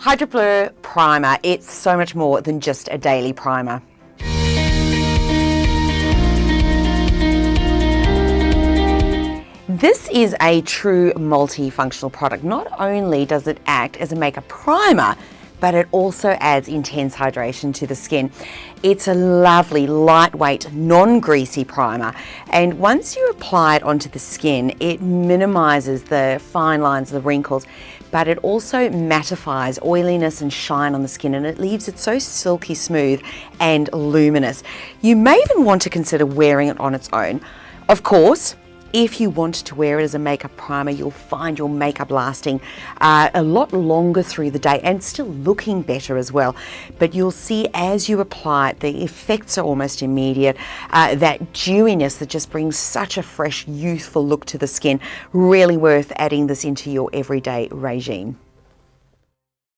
Hydrablur Primer, it's so much more than just a daily primer. This is a true multifunctional product. Not only does it act as a makeup primer, but it also adds intense hydration to the skin. It's a lovely, lightweight, non-greasy primer, and once you apply it onto the skin, it minimizes the fine lines, the wrinkles, but it also mattifies oiliness and shine on the skin, and it leaves it so silky smooth and luminous. You may even want to consider wearing it on its own. Of course, if you want to wear it as a makeup primer, you'll find your makeup lasting a lot longer through the day and still looking better as well. But you'll see as you apply it, the effects are almost immediate. That dewiness that just brings such a fresh, youthful look to the skin. Really worth adding this into your everyday regime.